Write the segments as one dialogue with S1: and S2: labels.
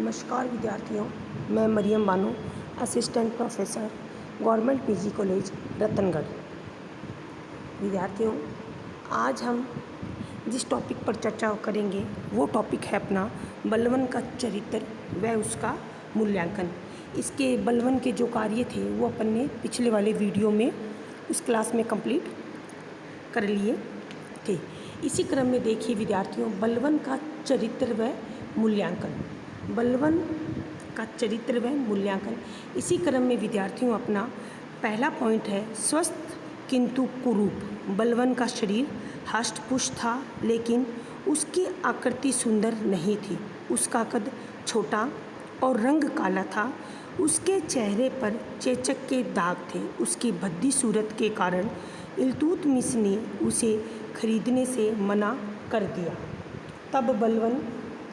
S1: नमस्कार विद्यार्थियों, मैं Mariyam Bano, assistant professor, government PG college Ratangarh. विद्यार्थियों, आज हम जिस टॉपिक पर चर्चा करेंगे वो टॉपिक है अपना बलवन का चरित्र व उसका मूल्यांकन। इसके बलवन के जो कार्य थे वो अपन ने पिछले वाले वीडियो में इस क्लास में कंप्लीट कर लिए थे। इसी क्रम में देखिए विद्यार्थियों, बलवन का चरित्र व मूल्यांकन। बलवन का चरित्र व मूल्यांकन, इसी क्रम में विद्यार्थियों अपना पहला पॉइंट है स्वस्थ किंतु कुरूप। बलवन का शरीर हष्ट-पुष्ट था, लेकिन उसकी आकृति सुंदर नहीं थी। उसका कद छोटा और रंग काला था। उसके चेहरे पर चेचक के दाग थे। उसकी भद्दी सूरत के कारण इल्तुतमिश ने उसे खरीदने से मना कर दिया। तब बलवन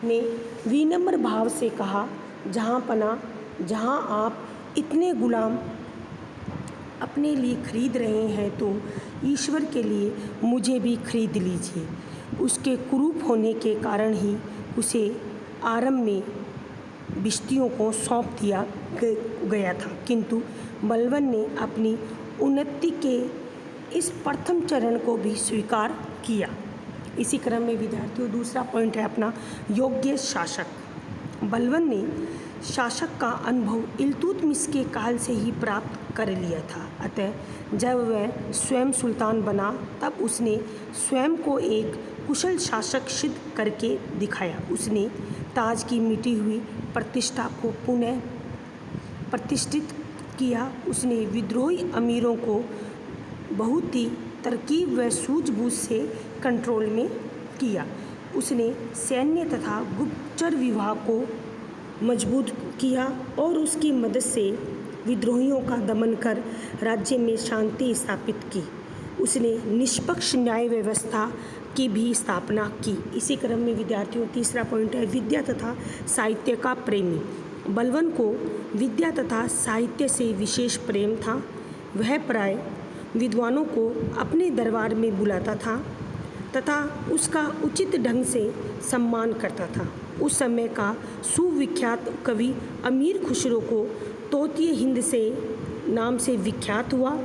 S1: ने विनम्र भाव से कहा, जहाँ आप इतने गुलाम अपने लिए खरीद रहे हैं तो ईश्वर के लिए मुझे भी खरीद लीजिए। उसके कुरूप होने के कारण ही उसे आरंभ में बिश्तियों को सौंप दिया गया था, किंतु बलवन ने अपनी उन्नति के इस प्रथम चरण को भी स्वीकार किया। इसी क्रम में विद्यार्थियों दूसरा पॉइंट है अपना योग्य शासक। बलवन ने शासक का अनुभव इल्तुतमिश के काल से ही प्राप्त कर लिया था। अतः जब वह स्वयं सुल्तान बना तब उसने स्वयं को एक कुशल शासक सिद्ध करके दिखाया। उसने ताज की मिटी हुई प्रतिष्ठा को पुनः प्रतिष्ठित किया। उसने विद्रोही अमीरों को बहुत ही तरकीब व सूझबूझ से कंट्रोल में किया। उसने सैन्य तथा गुप्तचर विभाग को मजबूत किया और उसकी मदद से विद्रोहियों का दमन कर राज्य में शांति स्थापित की। उसने निष्पक्ष न्याय व्यवस्था की भी स्थापना की। इसी क्रम में विद्यार्थियों तीसरा पॉइंट है विद्या तथा साहित्य का प्रेमी। बलवन को विद्या तथा साहित्य से विशेष प्रेम था। वह प्राय विद्वानों को अपने दरबार में बुलाता था तथा उसका उचित ढंग से सम्मान करता था। उस समय का सुविख्यात कवि अमीर खुसरो को तोतिए हिंद से नाम से विख्यात हुआ।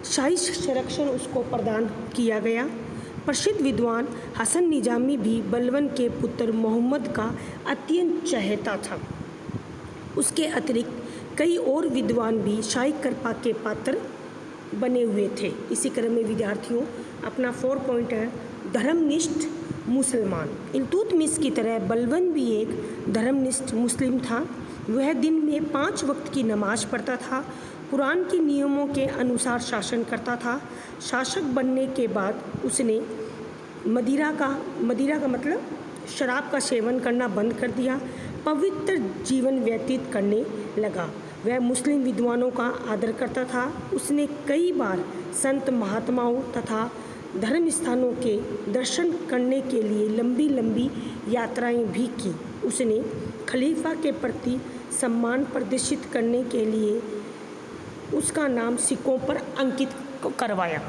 S1: शाही संरक्षण उसको प्रदान किया गया। प्रसिद्ध विद्वान हसन निजामी भी बलवन के पुत्र मोहम्मद का अत्यंत चहेता था। उसके अतिरिक्त कई और विद्वान भी शाही कृपा के पात्र बने हुए थे। इसी क्रम में विद्यार्थियों अपना 4 पॉइंट है धर्मनिष्ठ मुसलमान। इल्तुतमिश की तरह बलवन भी एक धर्मनिष्ठ मुस्लिम था। वह दिन में 5 वक्त की नमाज पढ़ता था। कुरान के नियमों के अनुसार शासन करता था। शासक बनने के बाद उसने मदिरा का मतलब शराब का सेवन करना बंद कर दिया। पवित्र जीवन व्यतीत करने लगा। वह मुस्लिम विद्वानों का आदर करता था। उसने कई बार संत महात्माओं तथा धर्म स्थानों के दर्शन करने के लिए लंबी लंबी यात्राएं भी की। उसने खलीफा के प्रति सम्मान प्रदर्शित करने के लिए उसका नाम सिक्कों पर अंकित करवाया।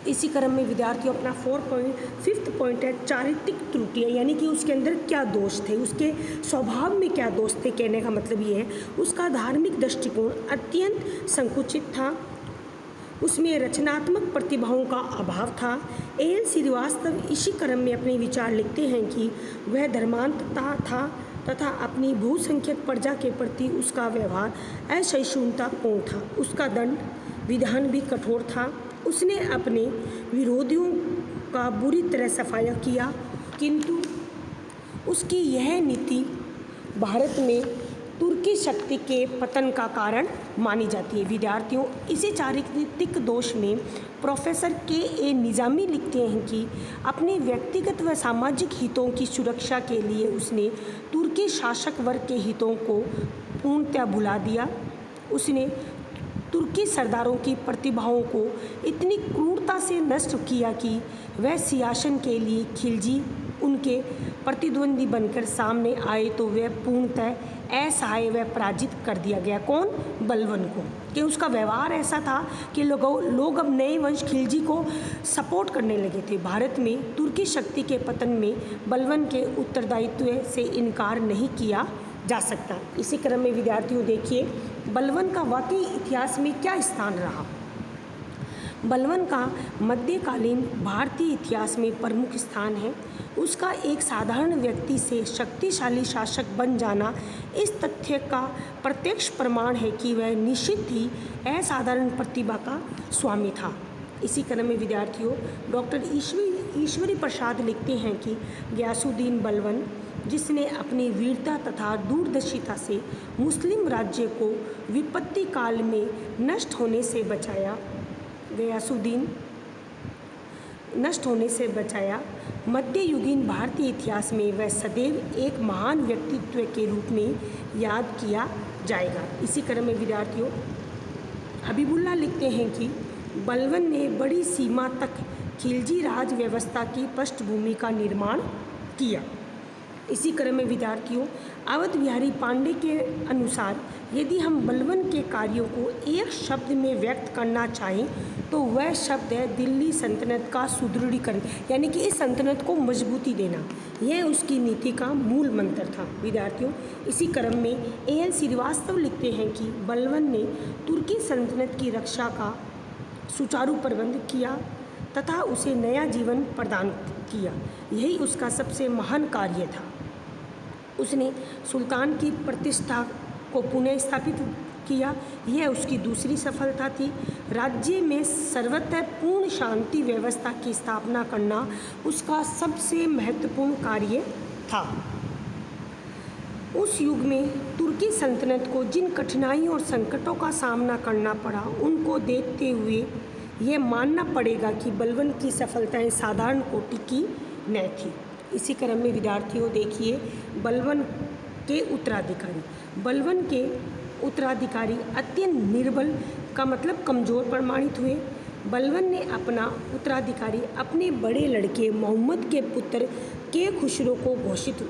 S1: इसी क्रम में विद्यार्थियों अपना 5th पॉइंट है चारित्रिक त्रुटियाँ, यानी कि उसके अंदर क्या दोष थे, उसके स्वभाव में क्या दोष थे। कहने का मतलब ये है उसका धार्मिक दृष्टिकोण अत्यंत संकुचित था। उसमें रचनात्मक प्रतिभाओं का अभाव था। एल श्रीवास्तव इसी क्रम में अपने विचार लिखते हैं कि वह धर्मांधता था तथा अपनी बहुसंख्यक प्रजा के प्रति उसका व्यवहार असहिष्णुतापूर्ण था। उसका दंड विधान भी कठोर था। उसने अपने विरोधियों का बुरी तरह सफाया किया, किंतु उसकी यह नीति भारत में तुर्की शक्ति के पतन का कारण मानी जाती है। विद्यार्थियों इसी चारित्रिक दोष में प्रोफेसर के निजामी लिखते हैं कि अपने व्यक्तिगत व सामाजिक हितों की सुरक्षा के लिए उसने तुर्की शासक वर्ग के हितों को पूर्णतः भुला दिया। उसने तुर्की सरदारों की प्रतिभाओं को इतनी क्रूरता से नष्ट किया कि वह सियासन के लिए खिलजी उनके प्रतिद्वंदी बनकर सामने आए तो वह पूर्णतः असहाय व पराजित कर दिया गया। कौन? बलवन को। कि उसका व्यवहार ऐसा था कि लोग अब नए वंश खिलजी को सपोर्ट करने लगे थे। भारत में तुर्की शक्ति के पतन में बलवन के उत्तरदायित्व से इनकार नहीं किया जा सकता। इसी क्रम में विद्यार्थियों देखिए बलवन का वाकई इतिहास में क्या स्थान रहा। बलवन का मध्यकालीन भारतीय इतिहास में प्रमुख स्थान है। उसका एक साधारण व्यक्ति से शक्तिशाली शासक बन जाना इस तथ्य का प्रत्यक्ष प्रमाण है कि वह निश्चित ही असाधारण प्रतिभा का स्वामी था। इसी क्रम में विद्यार्थियों डॉक्टर ईश्वरी प्रसाद लिखते हैं कि गयासुद्दीन बलवन, जिसने अपनी वीरता तथा दूरदर्शिता से मुस्लिम राज्य को विपत्ति काल में नष्ट होने से बचाया, मध्ययुगीन भारतीय इतिहास में वह सदैव एक महान व्यक्तित्व के रूप में याद किया जाएगा। इसी क्रम में विद्यार्थियों हबीबुल्लाह लिखते हैं कि बलवन ने बड़ी सीमा तक खिलजी राज व्यवस्था की पृष्ठभूमि का निर्माण किया। इसी क्रम में विद्यार्थियों अवध बिहारी पांडे के अनुसार यदि हम बलवन के कार्यों को एक शब्द में व्यक्त करना चाहें तो वह शब्द है दिल्ली सल्तनत का सुदृढ़ीकरण, यानी कि इस सल्तनत को मजबूती देना। यह उसकी नीति का मूल मंत्र था। विद्यार्थियों इसी क्रम में A.N. श्रीवास्तव लिखते हैं कि बलवन ने तुर्की सल्तनत की रक्षा का सुचारू प्रबंध किया तथा उसे नया जीवन प्रदान किया। यही उसका सबसे महान कार्य था। उसने सुल्तान की प्रतिष्ठा को पुनः स्थापित किया, यह उसकी दूसरी सफलता थी। राज्य में सर्वत्र पूर्ण शांति व्यवस्था की स्थापना करना उसका सबसे महत्वपूर्ण कार्य था। उस युग में तुर्की सल्तनत को जिन कठिनाइयों और संकटों का सामना करना पड़ा, उनको देखते हुए यह मानना पड़ेगा कि बलवन की सफलताएं साधारण कोटि की न थी। इसी क्रम में विद्यार्थियों देखिए बलवन के उत्तराधिकारी अत्यंत निर्बल का मतलब कमज़ोर प्रमाणित हुए। बलवन ने अपना उत्तराधिकारी अपने बड़े लड़के मोहम्मद के पुत्र के खुसरो को घोषित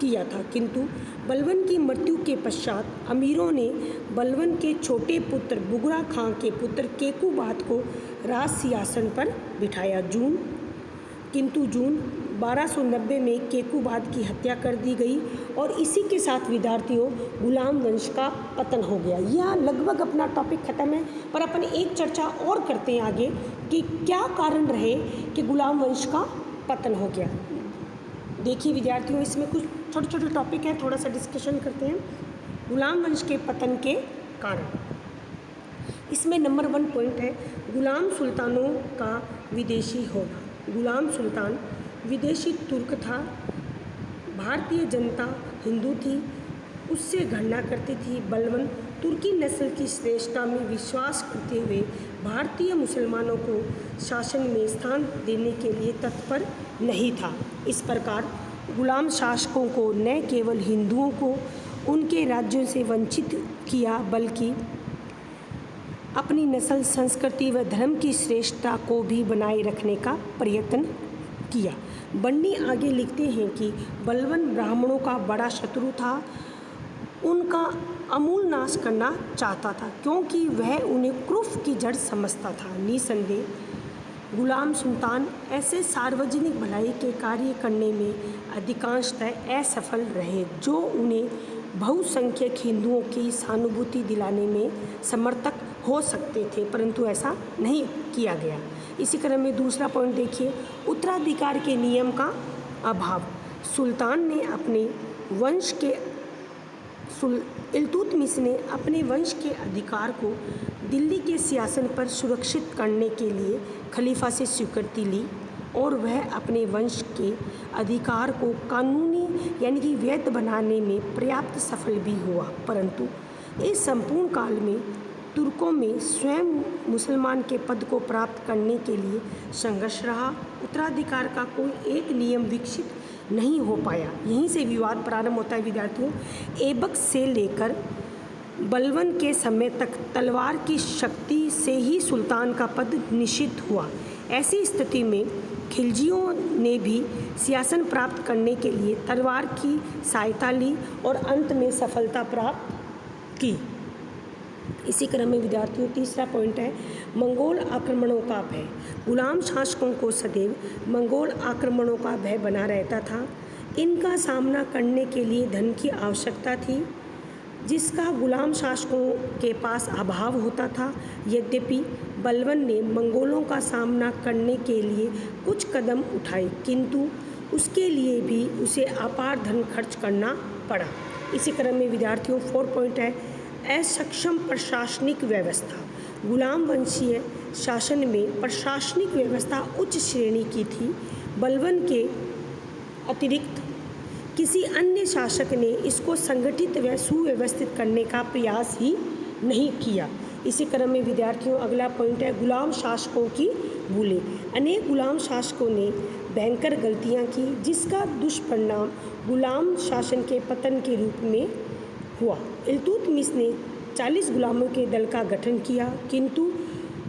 S1: किया था, किंतु बलवन की मृत्यु के पश्चात अमीरों ने बलवन के छोटे पुत्र बुगरा खां के पुत्र केकूबाद को राज सिंहासन पर बिठाया। किंतु जून 1290 में केकूबाद की हत्या कर दी गई और इसी के साथ विद्यार्थियों गुलाम वंश का पतन हो गया। यह लगभग अपना टॉपिक खत्म है, पर अपन एक चर्चा और करते हैं आगे कि क्या कारण रहे कि गुलाम वंश का पतन हो गया। देखिए विद्यार्थियों इसमें कुछ छोटे छोटे टॉपिक हैं, थोड़ा सा डिस्कशन करते हैं। गुलाम वंश के पतन के कारण, इसमें नंबर 1 पॉइंट है गुलाम सुल्तानों का विदेशी होना। गुलाम सुल्तान विदेशी तुर्क था। भारतीय जनता हिंदू थी, उससे घृणा करती थी। बलवन तुर्की नस्ल की श्रेष्ठता में विश्वास करते हुए भारतीय मुसलमानों को शासन में स्थान देने के लिए तत्पर नहीं था। इस प्रकार गुलाम शासकों को न केवल हिंदुओं को उनके राज्यों से वंचित किया, बल्कि अपनी नस्ल, संस्कृति व धर्म की श्रेष्ठता को भी बनाए रखने का प्रयत्न किया। बंडी आगे लिखते हैं कि बलवन ब्राह्मणों का बड़ा शत्रु था, उनका अमूल नाश करना चाहता था, क्योंकि वह उन्हें क्रूफ की जड़ समझता था। निसंदेह गुलाम सुल्तान ऐसे सार्वजनिक भलाई के कार्य करने में अधिकांशतः असफल रहे जो उन्हें बहुसंख्यक हिंदुओं की सहानुभूति दिलाने में समर्थक हो सकते थे, परंतु ऐसा नहीं किया गया। इसी क्रम में दूसरा पॉइंट देखिए उत्तराधिकार के नियम का अभाव। सुल्तान ने अपने वंश के इल्तुतमिश ने अपने वंश के अधिकार को दिल्ली के सिंहासन पर सुरक्षित करने के लिए खलीफा से स्वीकृति ली और वह अपने वंश के अधिकार को कानूनी यानी कि वैध बनाने में पर्याप्त सफल भी हुआ, परंतु इस संपूर्ण काल में तुर्कों में स्वयं मुसलमान के पद को प्राप्त करने के लिए संघर्ष रहा। उत्तराधिकार का कोई एक नियम विकसित नहीं हो पाया। यहीं से विवाद प्रारंभ होता है विद्यार्थियों। ऐबक से लेकर बलवन के समय तक तलवार की शक्ति से ही सुल्तान का पद निश्चित हुआ। ऐसी स्थिति में खिलजियों ने भी सिंहासन प्राप्त करने के लिए तलवार की सहायता ली और अंत में सफलता प्राप्त की। इसी क्रम में विद्यार्थियों तीसरा पॉइंट है मंगोल आक्रमणों का भय। गुलाम शासकों को सदैव मंगोल आक्रमणों का भय बना रहता था। इनका सामना करने के लिए धन की आवश्यकता थी, जिसका गुलाम शासकों के पास अभाव होता था। यद्यपि बलबन ने मंगोलों का सामना करने के लिए कुछ कदम उठाए, किंतु उसके लिए भी उसे अपार धन खर्च करना पड़ा। इसी क्रम में विद्यार्थियों 4 पॉइंट है असक्षम प्रशासनिक व्यवस्था। गुलाम वंशीय शासन में प्रशासनिक व्यवस्था उच्च श्रेणी की थी। बलबन के अतिरिक्त किसी अन्य शासक ने इसको संगठित व सुव्यवस्थित करने का प्रयास ही नहीं किया। इसी क्रम में विद्यार्थियों अगला पॉइंट है गुलाम शासकों की भूलें। अनेक गुलाम शासकों ने भयंकर गलतियां की, जिसका दुष्परिणाम गुलाम शासन के पतन के रूप में हुआ। इल्तुतमिश ने 40 गुलामों के दल का गठन किया, किंतु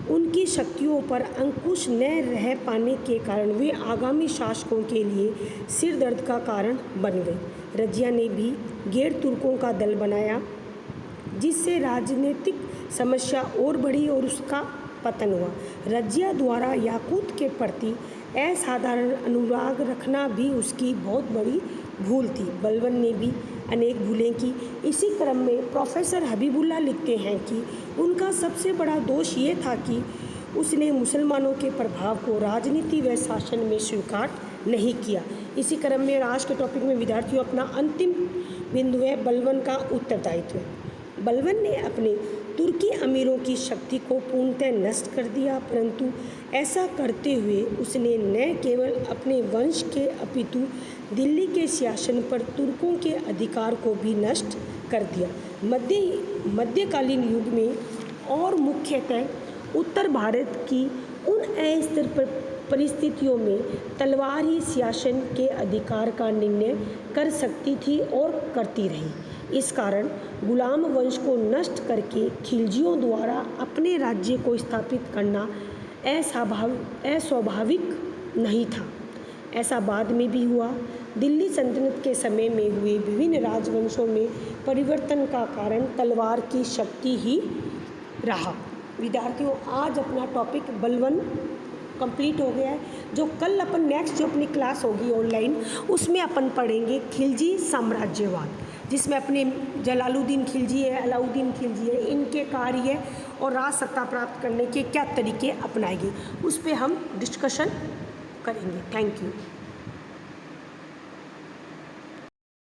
S1: उनकी शक्तियों पर अंकुश न रह पाने के कारण वे आगामी शासकों के लिए सिर दर्द का कारण बन गए। रजिया ने भी गैर तुर्कों का दल बनाया, जिससे राजनीतिक समस्या और बढ़ी और उसका पतन हुआ। रजिया द्वारा याकूत के प्रति असाधारण अनुराग रखना भी उसकी बहुत बड़ी भूल थी। बलबन ने भी अनेक भूलें की। इसी क्रम में प्रोफेसर हबीबुल्ला लिखते हैं कि उनका सबसे बड़ा दोष ये था कि उसने मुसलमानों के प्रभाव को राजनीति व शासन में स्वीकार नहीं किया। इसी क्रम में आज के टॉपिक में विद्यार्थियों अपना अंतिम बिंदु है बलबन का उत्तरदायित्व। बलबन ने अपने तुर्की अमीरों की शक्ति को पूर्णतः नष्ट कर दिया, परंतु ऐसा करते हुए उसने न केवल अपने वंश के अपितु दिल्ली के शासन पर तुर्कों के अधिकार को भी नष्ट कर दिया। मध्यकालीन युग में और मुख्यतः उत्तर भारत की उन अस्थिर परिस्थितियों में तलवार ही शासन के अधिकार का निर्णय कर सकती थी और करती रही। इस कारण गुलाम वंश को नष्ट करके खिलजियों द्वारा अपने राज्य को स्थापित करना अस्वाभाविक नहीं था। ऐसा बाद में भी हुआ। दिल्ली सल्तनत के समय में हुए विभिन्न राजवंशों में परिवर्तन का कारण तलवार की शक्ति ही रहा। विद्यार्थियों आज अपना टॉपिक बलबन कंप्लीट हो गया है। जो कल अपन नेक्स्ट जो अपनी क्लास होगी ऑनलाइन, उसमें अपन पढ़ेंगे खिलजी साम्राज्यवाद, जिसमें अपने जलालुद्दीन खिलजी है, अलाउद्दीन खिलजी है, इनके कार्य और राज सत्ता प्राप्त करने के क्या तरीके अपनाएंगे, उस पर हम डिस्कशन करेंगे। Thank you.